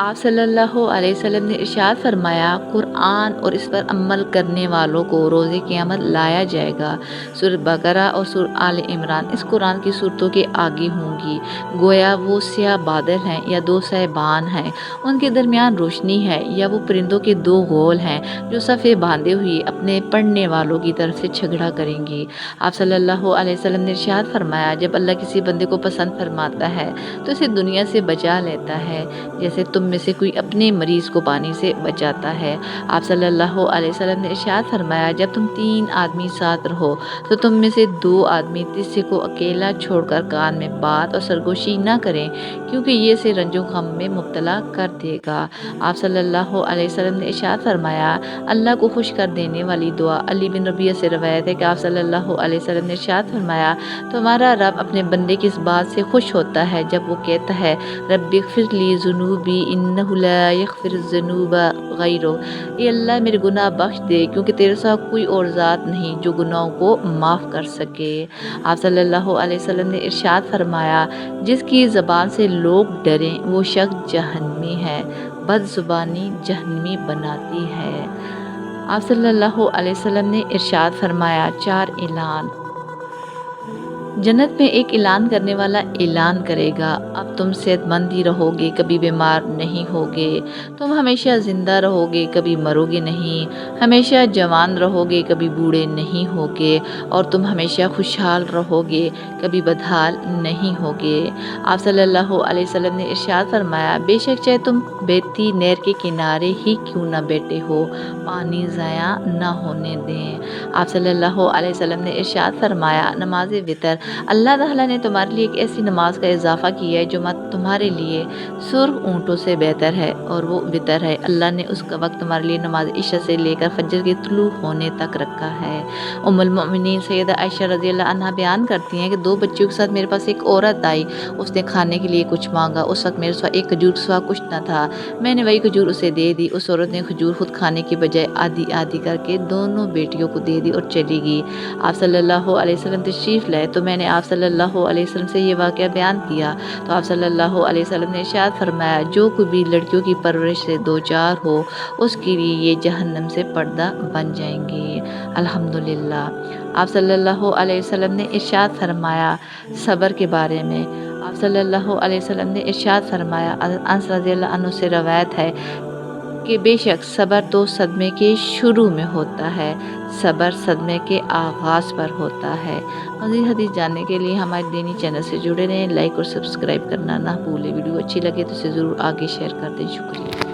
آپ صلی اللہ علیہ وسلم نے ارشاد فرمایا، قرآن اور اس پر عمل کرنے والوں کو روز قیامت لایا جائے گا۔ سورۃ بقرہ اور سورۃ آل عمران اس قرآن کی صورتوں کے آگے ہوں گی، گویا وہ سیاہ بادل ہیں یا دو صاحبان ہیں، ان کے درمیان روشنی ہے، یا وہ پرندوں کے دو غول ہیں جو صفے باندھے ہوئے اپنے پڑھنے والوں کی طرف سے جھگڑا کریں گی۔ آپ صلی اللہ علیہ وسلم نے ارشاد فرمایا، جب اللہ کسی بندے کو پسند فرماتا ہے تو اسے دنیا سے بچا لیتا ہے، جیسے تم میں سے کوئی اپنے مریض کو پانی سے بچاتا ہے۔ آپ صلی اللہ علیہ وسلم نے ارشاد فرمایا، جب تم 3 آدمی ساتھ رہو تو تم میں سے 2 آدمی تیسرے کو اکیلا چھوڑ کر کان میں بات اور سرگوشی نہ کریں، کیونکہ یہ اسے رنج و غم میں مبتلا کر دے گا۔ آپ صلی اللہ علیہ وسلم نے ارشاد فرمایا، اللہ کو خوش کر دینے والی دعا۔ علی بن ربیعہ سے روایت ہے کہ آپ صلی اللہ علیہ وسلم نے ارشاد فرمایا، تمہارا رب اپنے بندے کی اس بات سے خوش ہوتا ہے جب وہ کہتا ہے، رب اغفر لی ذنوبی انہ لا یغفر الذنوب غیرک، اے اللہ میرے گناہ بخش دے، کیونکہ تیرے ساتھ کوئی اور ذات نہیں جو گناہوں کو معاف کر سکے۔ آپ صلی اللہ علیہ وسلم نے ارشاد فرمایا، جس کی زبان سے لوگ ڈریں وہ شخص جہنمی ہے، بد زبانی جہنمی بناتی ہے۔ آپ صلی اللہ علیہ وسلم نے ارشاد فرمایا، 4 اعلان۔ جنت میں ایک اعلان کرنے والا اعلان کرے گا، اب تم صحت مند ہی رہو گے، کبھی بیمار نہیں ہوگے، تم ہمیشہ زندہ رہو گے، کبھی مرو گے نہیں، ہمیشہ جوان رہو گے، کبھی بوڑھے نہیں ہوگے، اور تم ہمیشہ خوشحال رہو گے، کبھی بدحال نہیں ہوگے۔ آپ صلی اللہ علیہ وسلم نے ارشاد فرمایا، بے شک چاہے تم بہتی نہر کے کنارے ہی کیوں نہ بیٹھے ہو، پانی ضائع نہ ہونے دیں۔ آپ صلی اللہ علیہ وسلم نے ارشاد فرمایا، نماز وتر، اللہ تعالیٰ نے تمہارے لیے ایک ایسی نماز کا اضافہ کیا ہے جو تمہارے لیے سرخ اونٹوں سے بہتر ہے، اور وہ وتر ہے۔ اللہ نے اس کا وقت تمہارے لیے نماز عشاء سے لے کر فجر کے طلوع ہونے تک رکھا ہے۔ ام المؤمنین سیدہ عائشہ رضی اللہ عنہا بیان کرتی ہیں کہ 2 بچیوں کے ساتھ میرے پاس ایک عورت آئی، اس نے کھانے کے لیے کچھ مانگا، اس وقت میرے سوا ایک کھجور کے سوا کچھ نہ تھا، میں نے وہی کھجور اسے دے دی۔ اس عورت نے کھجور خود کھانے کی بجائے آدھی آدھی کر کے دونوں بیٹیوں کو دے دی اور چلی گئی۔ آپ صلی اللہ علیہ وسلم تشریف لائے تو میں نے آپ صلی اللہ علیہ وسلم سے یہ واقعہ بیان کیا تو آپ صلی اللہ علیہ وسلم نے ارشاد فرمایا، جو کوئی بھی لڑکیوں کی پرورش سے دوچار ہو اس کے لیے یہ جہنم سے پردہ بن جائیں گے۔ الحمدللہ۔ آپ صلی اللہ علیہ وسلم نے ارشاد فرمایا صبر کے بارے میں۔ آپ صلی اللہ علیہ وسلم نے ارشاد فرمایا، انس رضی اللہ عنہ سے روایت ہے کہ بے شک صبر تو صدمے کے شروع میں ہوتا ہے، صبر صدمے کے آغاز پر ہوتا ہے۔ مزید حدیث جاننے کے لیے ہمارے دینی چینل سے جڑے رہیں، لائک اور سبسکرائب کرنا نہ بھولیں۔ ویڈیو اچھی لگے تو اسے ضرور آگے شیئر کر دیں۔ شکریہ۔